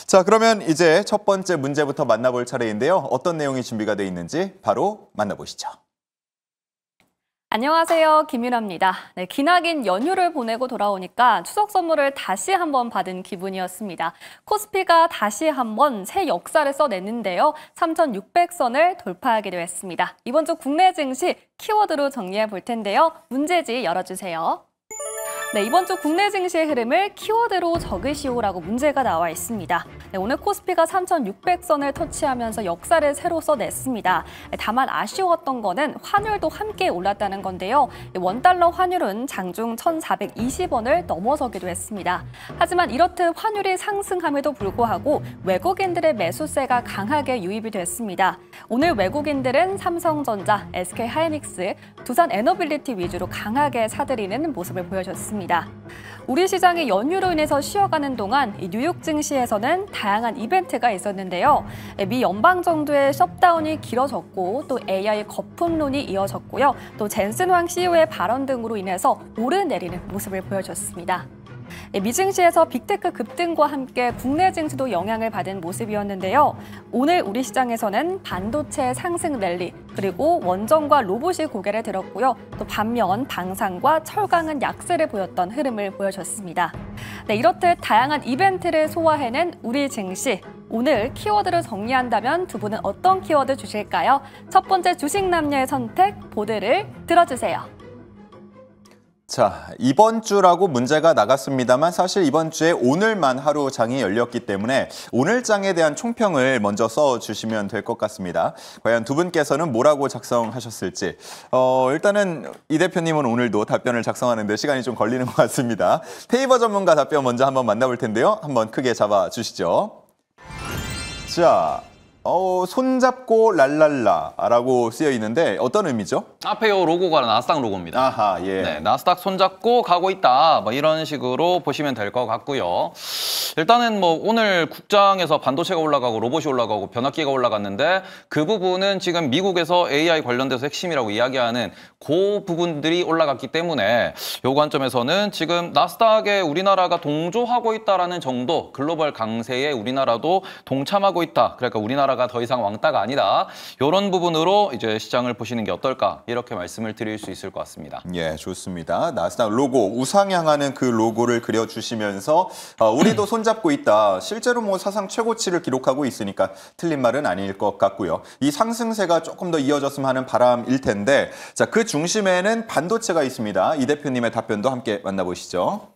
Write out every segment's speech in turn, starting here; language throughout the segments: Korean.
자, 그러면 이제 첫 번째 문제부터 만나볼 차례인데요. 어떤 내용이 준비가 돼 있는지 바로 만나보시죠. 안녕하세요. 김유라입니다. 네, 기나긴 연휴를 보내고 돌아오니까 추석 선물을 다시 한번 받은 기분이었습니다. 코스피가 다시 한번 새 역사를 써냈는데요. 3,600선을 돌파하기도 했습니다. 이번 주 국내 증시 키워드로 정리해 볼 텐데요. 문제지 열어주세요. 네, 이번 주 국내 증시의 흐름을 키워드로 적으시오라고 문제가 나와 있습니다. 네, 오늘 코스피가 3,600선을 터치하면서 역사를 새로 써냈습니다. 네, 다만 아쉬웠던 거는 환율도 함께 올랐다는 건데요. 원달러 환율은 장중 1,420원을 넘어서기도 했습니다. 하지만 이렇듯 환율이 상승함에도 불구하고 외국인들의 매수세가 강하게 유입이 됐습니다. 오늘 외국인들은 삼성전자, SK하이닉스, 두산에너빌리티 위주로 강하게 사들이는 모습을 보여줬습니다. 우리 시장이 연휴로 인해서 쉬어가는 동안 뉴욕 증시에서는 다양한 이벤트가 있었는데요. 미 연방정부의 셧다운이 길어졌고 또 AI 거품론이 이어졌고요. 또 젠슨 황 CEO의 발언 등으로 인해서 오르내리는 모습을 보여줬습니다. 미 증시에서 빅테크 급등과 함께 국내 증시도 영향을 받은 모습이었는데요. 오늘 우리 시장에서는 반도체 상승 랠리, 그리고 원전과 로봇이 고개를 들었고요. 또 반면 방산과 철강은 약세를 보였던 흐름을 보여줬습니다. 네, 이렇듯 다양한 이벤트를 소화해낸 우리 증시. 오늘 키워드를 정리한다면 두 분은 어떤 키워드 주실까요? 첫 번째 주식 남녀의 선택, 보드를 들어주세요. 자, 이번 주라고 문제가 나갔습니다만 사실 이번 주에 오늘만 하루 장이 열렸기 때문에 오늘 장에 대한 총평을 먼저 써주시면 될 것 같습니다. 과연 두 분께서는 뭐라고 작성하셨을지. 일단은 이 대표님은 오늘도 답변을 작성하는데 시간이 좀 걸리는 것 같습니다. 페이버 전문가 답변 먼저 한번 만나볼 텐데요. 한번 크게 잡아주시죠. 자. 손잡고 랄랄라라고 쓰여 있는데 어떤 의미죠? 앞에 요 로고가 나스닥 로고입니다. 아하, 예. 네, 나스닥 손잡고 가고 있다. 뭐 이런 식으로 보시면 될 것 같고요. 일단은 뭐 오늘 국장에서 반도체가 올라가고 로봇이 올라가고 변압기가 올라갔는데 그 부분은 지금 미국에서 AI 관련돼서 핵심이라고 이야기하는 그 부분들이 올라갔기 때문에 요 관점에서는 지금 나스닥에 우리나라가 동조하고 있다라는 정도, 글로벌 강세에 우리나라도 동참하고 있다. 그러니까 우리나라가 더 이상 왕따가 아니다. 이런 부분으로 이제 시장을 보시는 게 어떨까 이렇게 말씀을 드릴 수 있을 것 같습니다. 예, 좋습니다. 나스닥 로고, 우상향하는 그 로고를 그려주시면서 우리도 손잡고 있다. 실제로 뭐 사상 최고치를 기록하고 있으니까 틀린 말은 아닐 것 같고요. 이 상승세가 조금 더 이어졌으면 하는 바람일 텐데 자, 그 중심에는 반도체가 있습니다. 이 대표님의 답변도 함께 만나보시죠.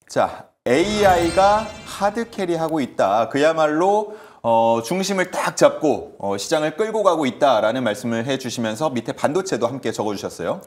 자, AI가 하드캐리하고 있다. 그야말로 중심을 딱 잡고 시장을 끌고 가고 있다라는 말씀을 해주시면서 밑에 반도체도 함께 적어주셨어요.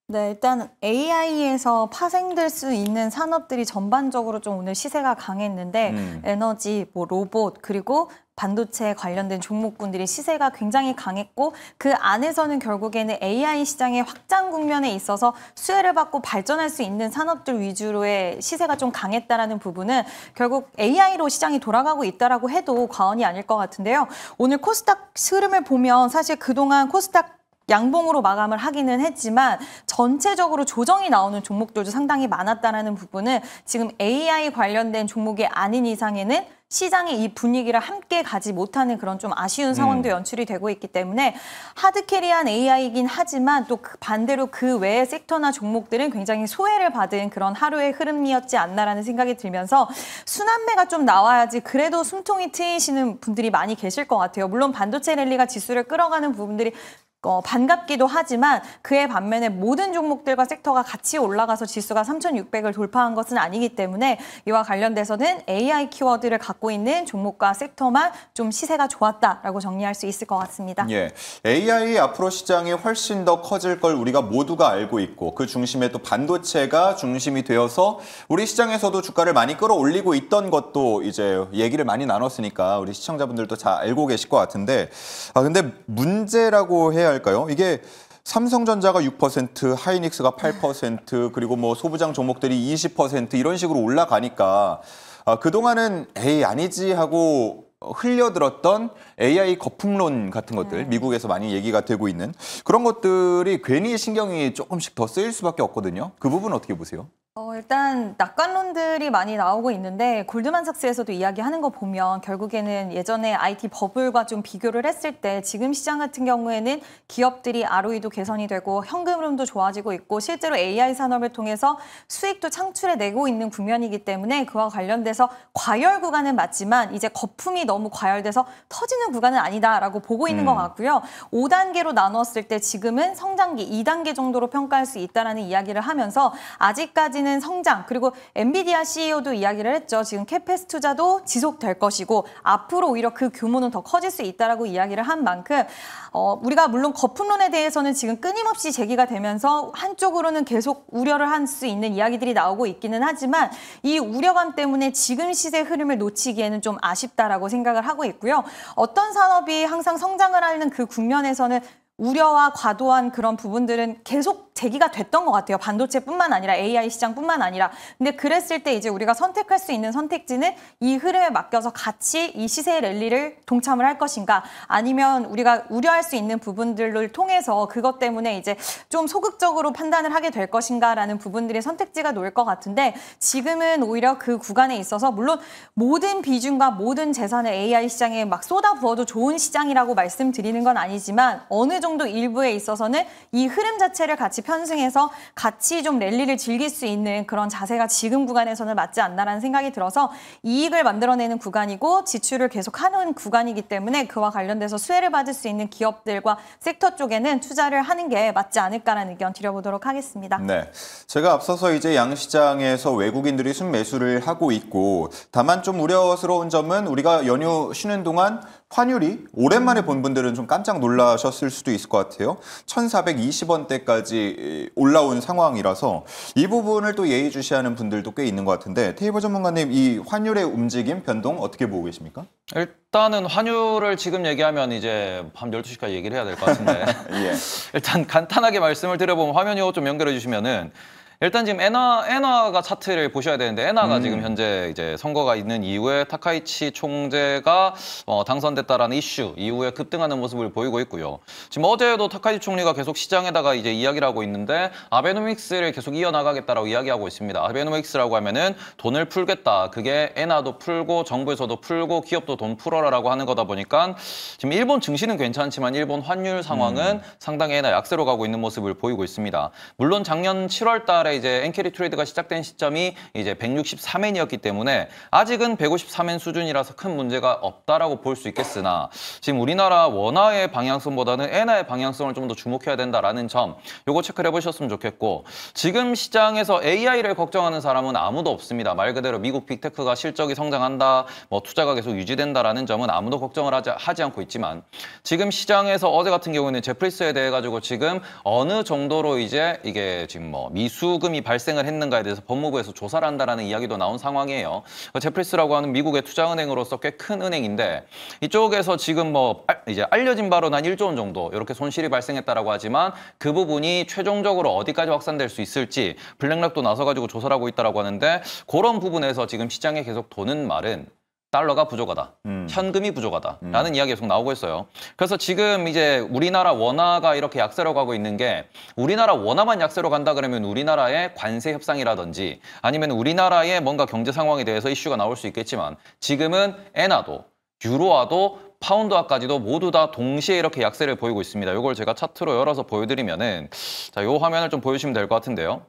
네, 일단 AI에서 파생될 수 있는 산업들이 전반적으로 좀 오늘 시세가 강했는데 에너지, 뭐 로봇, 그리고 반도체 관련된 종목군들이 시세가 굉장히 강했고 그 안에서는 결국에는 AI 시장의 확장 국면에 있어서 수혜를 받고 발전할 수 있는 산업들 위주로의 시세가 좀 강했다라는 부분은 결국 AI로 시장이 돌아가고 있다라고 해도 과언이 아닐 것 같은데요. 오늘 코스닥 흐름을 보면 사실 그동안 코스닥 양봉으로 마감을 하기는 했지만 전체적으로 조정이 나오는 종목들도 상당히 많았다는 부분은 지금 AI 관련된 종목이 아닌 이상에는 시장의 이 분위기를 함께 가지 못하는 그런 좀 아쉬운 상황도 연출이 되고 있기 때문에 하드캐리한 AI이긴 하지만 또 반대로 그 외의 섹터나 종목들은 굉장히 소외를 받은 그런 하루의 흐름이었지 않나라는 생각이 들면서 순환매가 좀 나와야지 그래도 숨통이 트이시는 분들이 많이 계실 것 같아요. 물론 반도체 랠리가 지수를 끌어가는 부분들이 반갑기도 하지만 그에 반면에 모든 종목들과 섹터가 같이 올라가서 지수가 3,600을 돌파한 것은 아니기 때문에 이와 관련돼서는 AI 키워드를 갖고 있는 종목과 섹터만 좀 시세가 좋았다라고 정리할 수 있을 것 같습니다. 예, AI 앞으로 시장이 훨씬 더 커질 걸 우리가 모두가 알고 있고 그 중심에 또 반도체가 중심이 되어서 우리 시장에서도 주가를 많이 끌어올리고 있던 것도 이제 얘기를 많이 나눴으니까 우리 시청자분들도 잘 알고 계실 것 같은데 근데 문제라고 해야 할까요? 이게 삼성전자가 6%, 하이닉스가 8%, 그리고 뭐 소부장 종목들이 20% 이런 식으로 올라가니까 그동안은 에이 아니지 하고 흘려들었던 AI 거품론 같은 것들, 미국에서 많이 얘기가 되고 있는 그런 것들이 괜히 신경이 조금씩 더 쓰일 수밖에 없거든요. 그 부분 어떻게 보세요? 일단 낙관론들이 많이 나오고 있는데 골드만삭스에서도 이야기하는 거 보면 결국에는 예전에 IT 버블과 좀 비교를 했을 때 지금 시장 같은 경우에는 기업들이 ROE도 개선이 되고 현금 흐름도 좋아지고 있고 실제로 AI 산업을 통해서 수익도 창출해내고 있는 국면이기 때문에 그와 관련돼서 과열 구간은 맞지만 이제 거품이 너무 과열돼서 터지는 구간은 아니다라고 보고 있는 것 같고요. 5단계로 나눴을 때 지금은 성장기 2단계 정도로 평가할 수 있다라는 이야기를 하면서 아직까지는 성장 그리고 엔비디아 CEO도 이야기를 했죠. 지금 캐페스 투자도 지속될 것이고 앞으로 오히려 그 규모는 더 커질 수 있다라고 이야기를 한 만큼 우리가 물론 거품론에 대해서는 지금 끊임없이 제기가 되면서 한쪽으로는 계속 우려를 할 수 있는 이야기들이 나오고 있기는 하지만 이 우려감 때문에 지금 시세 흐름을 놓치기에는 좀 아쉽다라고 생각을 하고 있고요. 어떤 산업이 항상 성장을 하는 그 국면에서는 우려와 과도한 그런 부분들은 계속 제기가 됐던 것 같아요. 반도체뿐만 아니라 AI 시장뿐만 아니라. 근데 그랬을 때 이제 우리가 선택할 수 있는 선택지는 이 흐름에 맡겨서 같이 이 시세의 랠리를 동참을 할 것인가 아니면 우리가 우려할 수 있는 부분들을 통해서 그것 때문에 이제 좀 소극적으로 판단을 하게 될 것인가라는 부분들의 선택지가 놓일 것 같은데 지금은 오히려 그 구간에 있어서 물론 모든 비중과 모든 재산을 AI 시장에 막 쏟아부어도 좋은 시장이라고 말씀드리는 건 아니지만 어느 정도 일부에 있어서는 이 흐름 자체를 같이 편승해서 같이 좀 랠리를 즐길 수 있는 그런 자세가 지금 구간에서는 맞지 않나라는 생각이 들어서 이익을 만들어내는 구간이고 지출을 계속하는 구간이기 때문에 그와 관련돼서 수혜를 받을 수 있는 기업들과 섹터 쪽에는 투자를 하는 게 맞지 않을까라는 의견 드려보도록 하겠습니다. 네, 제가 앞서서 이제 양시장에서 외국인들이 순매수를 하고 있고 다만 좀 우려스러운 점은 우리가 연휴 쉬는 동안 환율이 오랜만에 본 분들은 좀 깜짝 놀라셨을 수도 있을 것 같아요. 1,420원대까지 올라온 상황이라서 이 부분을 또 예의주시하는 분들도 꽤 있는 것 같은데 테이블 전문가님 이 환율의 움직임, 변동 어떻게 보고 계십니까? 일단은 환율을 지금 얘기하면 이제 밤 12시까지 얘기를 해야 될 것 같은데 예. 일단 간단하게 말씀을 드려보면 화면이 좀 연결해 주시면은 일단 지금 엔화가 차트를 보셔야 되는데 엔화가 지금 현재 이제 선거가 있는 이후에 타카이치 총재가 당선됐다라는 이슈 이후에 급등하는 모습을 보이고 있고요. 지금 어제도 타카이치 총리가 계속 시장에다가 이제 이야기를 하고 있는데 아베노믹스를 계속 이어나가겠다라고 이야기하고 있습니다. 아베노믹스라고 하면은 돈을 풀겠다. 그게 엔화도 풀고 정부에서도 풀고 기업도 돈 풀어라라고 하는 거다 보니까 지금 일본 증시는 괜찮지만 일본 환율 상황은 상당히 엔화 약세로 가고 있는 모습을 보이고 있습니다. 물론 작년 7월 달에 이제 엔캐리 트레이드가 시작된 시점이 이제 163엔이었기 때문에 아직은 153엔 수준이라서 큰 문제가 없다라고 볼 수 있겠으나 지금 우리나라 원화의 방향성보다는 엔화의 방향성을 좀 더 주목해야 된다라는 점 요거 체크를 해보셨으면 좋겠고 지금 시장에서 AI를 걱정하는 사람은 아무도 없습니다. 말 그대로 미국 빅테크가 실적이 성장한다, 뭐 투자가 계속 유지된다라는 점은 아무도 걱정을 하지 않고 있지만 지금 시장에서 어제 같은 경우에는 제프리스에 대해 가지고 지금 어느 정도로 이제 이게 지금 뭐 미수금이 발생을 했는가에 대해서 법무부에서 조사를 한다라는 이야기도 나온 상황이에요. 제프리스라고 하는 미국의 투자은행으로서 꽤 큰 은행인데 이쪽에서 지금 뭐 이제 알려진 바로는 한 1조 원 정도 이렇게 손실이 발생했다라고 하지만 그 부분이 최종적으로 어디까지 확산될 수 있을지 블랙락도 나서가지고 조사를 하고 있다라고 하는데 그런 부분에서 지금 시장에 계속 도는 말은 달러가 부족하다. 현금이 부족하다라는 이야기가 계속 나오고 있어요. 그래서 지금 이제 우리나라 원화가 이렇게 약세로 가고 있는 게 우리나라 원화만 약세로 간다 그러면 우리나라의 관세 협상이라든지 아니면 우리나라의 뭔가 경제 상황에 대해서 이슈가 나올 수 있겠지만 지금은 엔화도 유로화도 파운드화까지도 모두 다 동시에 이렇게 약세를 보이고 있습니다. 이걸 제가 차트로 열어서 보여드리면은 자, 요 화면을 좀 보여주시면 될 것 같은데요.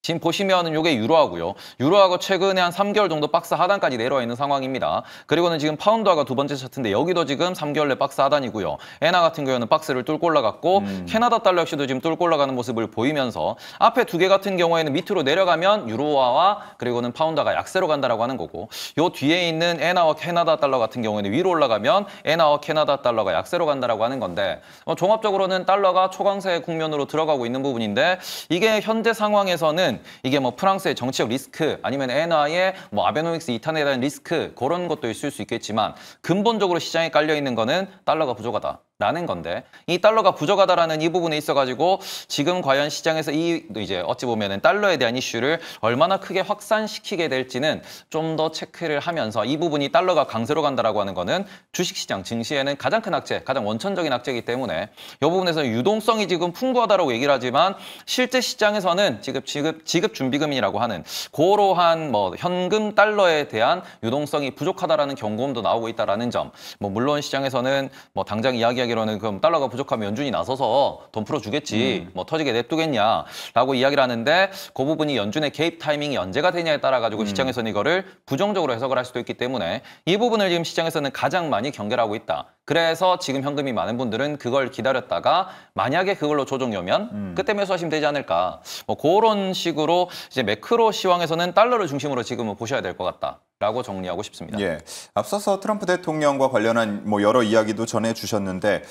지금 보시면은 이게 유로하고요. 유로하고 최근에 한 3개월 정도 박스 하단까지 내려와 있는 상황입니다. 그리고는 지금 파운드화가 두 번째 차트인데 여기도 지금 3개월 내 박스 하단이고요. 엔화 같은 경우에는 박스를 뚫고 올라갔고 캐나다 달러 역시도 지금 뚫고 올라가는 모습을 보이면서 앞에 두 개 같은 경우에는 밑으로 내려가면 유로화와 그리고는 파운드화가 약세로 간다라고 하는 거고 요 뒤에 있는 엔화와 캐나다 달러 같은 경우에는 위로 올라가면 엔화와 캐나다 달러가 약세로 간다라고 하는 건데 종합적으로는 달러가 초강세 국면으로 들어가고 있는 부분인데 이게 현재 상황에서는 이게 뭐 프랑스의 정치적 리스크 아니면 엔화의 뭐 아베노믹스 이탄에 대한 리스크 그런 것도 있을 수 있겠지만 근본적으로 시장에 깔려 있는 거는 달러가 부족하다. 라는 건데 이 달러가 부족하다라는 이 부분에 있어가지고 지금 과연 시장에서 이 이제 어찌 보면은 달러에 대한 이슈를 얼마나 크게 확산시키게 될지는 좀 더 체크를 하면서 이 부분이 달러가 강세로 간다라고 하는 거는 주식시장 증시에는 가장 큰 악재, 가장 원천적인 악재이기 때문에 이 부분에서 유동성이 지금 풍부하다라고 얘기를 하지만 실제 시장에서는 지급 준비금이라고 하는 그러한 뭐 현금 달러에 대한 유동성이 부족하다라는 경고음도 나오고 있다라는 점. 뭐 물론 시장에서는 뭐 당장 이야기하기로는 그럼 달러가 부족하면 연준이 나서서 돈 풀어주겠지, 뭐 터지게 냅두겠냐라고 이야기를 하는데 그 부분이 연준의 개입 타이밍이 언제가 되냐에 따라 가지고 시장에서는 이거를 부정적으로 해석을 할 수도 있기 때문에 이 부분을 지금 시장에서는 가장 많이 경계를 하고 있다. 그래서 지금 현금이 많은 분들은 그걸 기다렸다가 만약에 그걸로 조정이 오면 그때 매수하시면 되지 않을까. 뭐 그런 식으로 이제 매크로 시황에서는 달러를 중심으로 지금은 보셔야 될 것 같다라고 정리하고 싶습니다. 예, 앞서서 트럼프 대통령과 관련한 뭐 여러 이야기도 전해주셨는데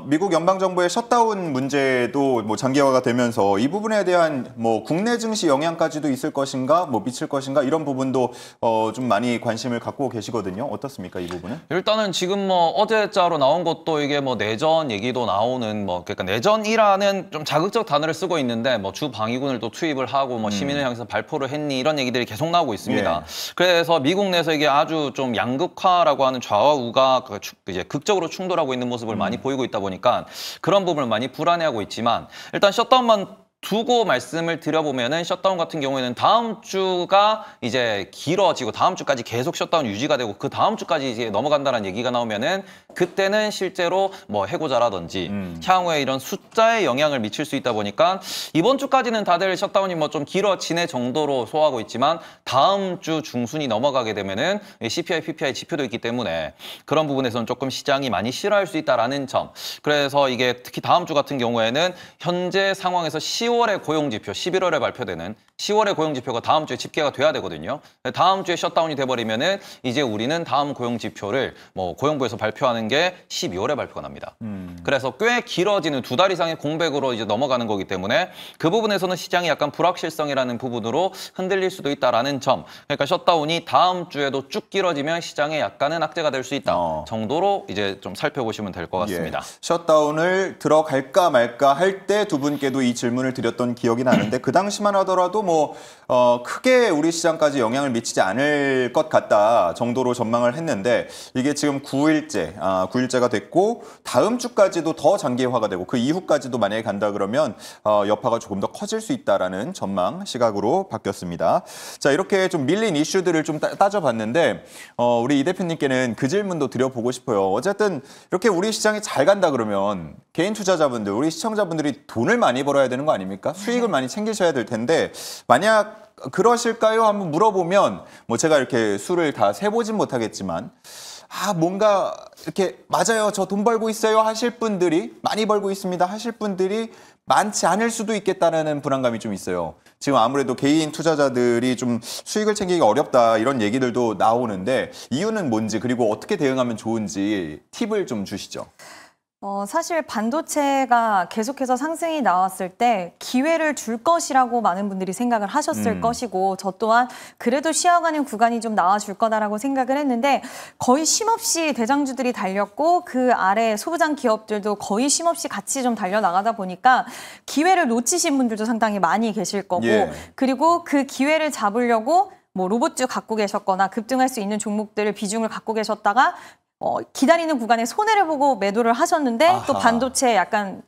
미국 연방정부의 셧다운 문제도 뭐 장기화가 되면서 이 부분에 대한 뭐 국내 증시 영향까지도 있을 것인가, 뭐 미칠 것인가 이런 부분도 좀 많이 관심을 갖고 계시거든요. 어떻습니까, 이 부분은? 일단은 지금 뭐 어제자로 나온 것도 이게 뭐 내전 얘기도 나오는 뭐 그러니까 내전이라는 좀 자극적 단어를 쓰고 있는데 뭐 주 방위군을 또 투입을 하고 뭐 시민을 향해서 발포를 했니 이런 얘기들이 계속 나오고 있습니다. 예. 그래서 미국 내에서 이게 아주 좀 양극화라고 하는 좌와 우가 이제 극적으로 충돌하고 있는 모습을 많이 보이고 있다 보니까 그런 부분을 많이 불안해하고 있지만 일단 셧다운만 두고 말씀을 드려보면은 셧다운 같은 경우에는 다음 주가 이제 길어지고 다음 주까지 계속 셧다운 유지가 되고 그 다음 주까지 이제 넘어간다는 얘기가 나오면은 그때는 실제로 뭐 해고자라든지 향후에 이런 숫자에 영향을 미칠 수 있다 보니까 이번 주까지는 다들 셧다운이 뭐 좀 길어지네 정도로 소화하고 있지만 다음 주 중순이 넘어가게 되면은 CPI, PPI 지표도 있기 때문에 그런 부분에서는 조금 시장이 많이 싫어할 수 있다라는 점. 그래서 이게 특히 다음 주 같은 경우에는 현재 상황에서 10월의 고용지표, 11월에 발표되는 10월의 고용지표가 다음 주에 집계가 돼야 되거든요. 다음 주에 셧다운이 돼버리면은 이제 우리는 다음 고용지표를 뭐 고용부에서 발표하는 게 12월에 발표가 납니다. 그래서 꽤 길어지는 2달 이상의 공백으로 이제 넘어가는 거기 때문에 그 부분에서는 시장이 약간 불확실성이라는 부분으로 흔들릴 수도 있다라는 점. 그러니까 셧다운이 다음 주에도 쭉 길어지면 시장에 약간은 악재가 될 수 있다 정도로 이제 좀 살펴보시면 될 것 같습니다. 예. 셧다운을 들어갈까 말까 할 때 두 분께도 이 질문을 드렸던 기억이 나는데 그 당시만 하더라도 뭐 크게 우리 시장까지 영향을 미치지 않을 것 같다 정도로 전망을 했는데 이게 지금 9일째가 됐고 다음 주까지도 더 장기화가 되고 그 이후까지도 만약에 간다 그러면 여파가 조금 더 커질 수 있다라는 전망 시각으로 바뀌었습니다. 자, 이렇게 좀 밀린 이슈들을 좀 따져봤는데 우리 이 대표님께는 그 질문도 드려보고 싶어요. 어쨌든 이렇게 우리 시장이 잘 간다 그러면 개인 투자자분들, 우리 시청자분들이 돈을 많이 벌어야 되는 거 아닙니까? 수익을 많이 챙기셔야 될 텐데 만약 그러실까요? 한번 물어보면 뭐 제가 이렇게 수를 다 세보진 못하겠지만 뭔가 이렇게 맞아요. 저 돈 벌고 있어요 하실 분들이 많이 벌고 있습니다 하실 분들이 많지 않을 수도 있겠다는 불안감이 좀 있어요. 지금 아무래도 개인 투자자들이 좀 수익을 챙기기가 어렵다 이런 얘기들도 나오는데 이유는 뭔지 그리고 어떻게 대응하면 좋은지 팁을 좀 주시죠. 사실 반도체가 계속해서 상승이 나왔을 때 기회를 줄 것이라고 많은 분들이 생각을 하셨을 것이고 저 또한 그래도 쉬어가는 구간이 좀 나와줄 거다라고 생각을 했는데 거의 쉼없이 대장주들이 달렸고 그 아래 소부장 기업들도 거의 쉼없이 같이 좀 달려나가다 보니까 기회를 놓치신 분들도 상당히 많이 계실 거고 그리고 그 기회를 잡으려고 뭐 로봇주 갖고 계셨거나 급등할 수 있는 종목들을 비중을 갖고 계셨다가 기다리는 구간에 손해를 보고 매도를 하셨는데 또 반도체 약간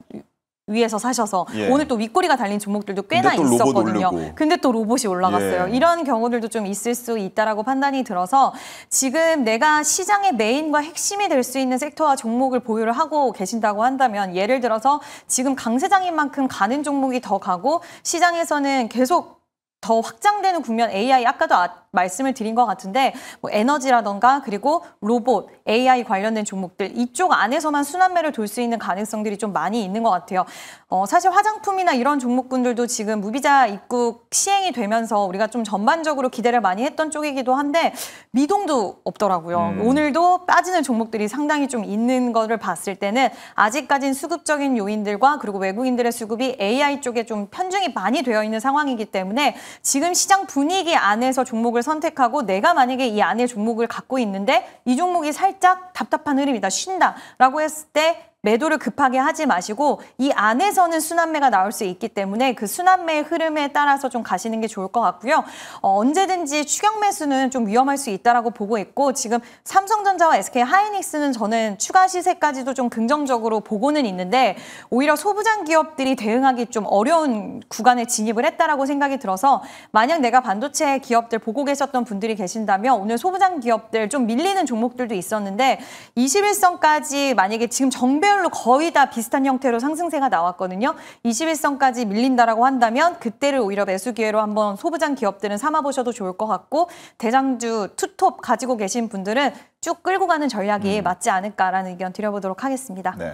위에서 사셔서 오늘 또 윗꼬리가 달린 종목들도 꽤나 있었거든요. 근데 또 로봇이 올라갔어요. 이런 경우들도 좀 있을 수 있다라고 판단이 들어서 지금 내가 시장의 메인과 핵심이 될 수 있는 섹터와 종목을 보유를 하고 계신다고 한다면 예를 들어서 지금 강세장인 만큼 가는 종목이 더 가고 시장에서는 계속 더 확장되는 국면 AI 아까도 말씀을 드린 것 같은데 뭐 에너지라던가 그리고 로봇, AI 관련된 종목들 이쪽 안에서만 순환매를 돌 수 있는 가능성들이 좀 많이 있는 것 같아요. 사실 화장품이나 이런 종목군들도 지금 무비자 입국 시행이 되면서 우리가 좀 전반적으로 기대를 많이 했던 쪽이기도 한데 미동도 없더라고요. 오늘도 빠지는 종목들이 상당히 좀 있는 거를 봤을 때는 아직까지는 수급적인 요인들과 그리고 외국인들의 수급이 AI 쪽에 좀 편중이 많이 되어 있는 상황이기 때문에 지금 시장 분위기 안에서 종목을 선택하고 내가 만약에 이 안에 종목을 갖고 있는데 이 종목이 살짝 답답한 흐름이다, 쉰다라고 했을 때 매도를 급하게 하지 마시고 이 안에서는 순환매가 나올 수 있기 때문에 그 순환매의 흐름에 따라서 좀 가시는 게 좋을 것 같고요. 언제든지 추격 매수는 좀 위험할 수 있다라고 보고 있고 지금 삼성전자와 SK하이닉스는 저는 추가 시세까지도 좀 긍정적으로 보고는 있는데 오히려 소부장 기업들이 대응하기 좀 어려운 구간에 진입을 했다라고 생각이 들어서 만약 내가 반도체 기업들 보고 계셨던 분들이 계신다면 오늘 소부장 기업들 좀 밀리는 종목들도 있었는데 21선까지 만약에 지금 정배열로 거의 다 비슷한 형태로 상승세가 나왔거든요. 21선까지 밀린다라고 한다면 그때를 오히려 매수 기회로 한번 소부장 기업들은 삼아보셔도 좋을 것 같고 대장주 투톱 가지고 계신 분들은 쭉 끌고 가는 전략이 맞지 않을까라는 의견 드려보도록 하겠습니다. 네.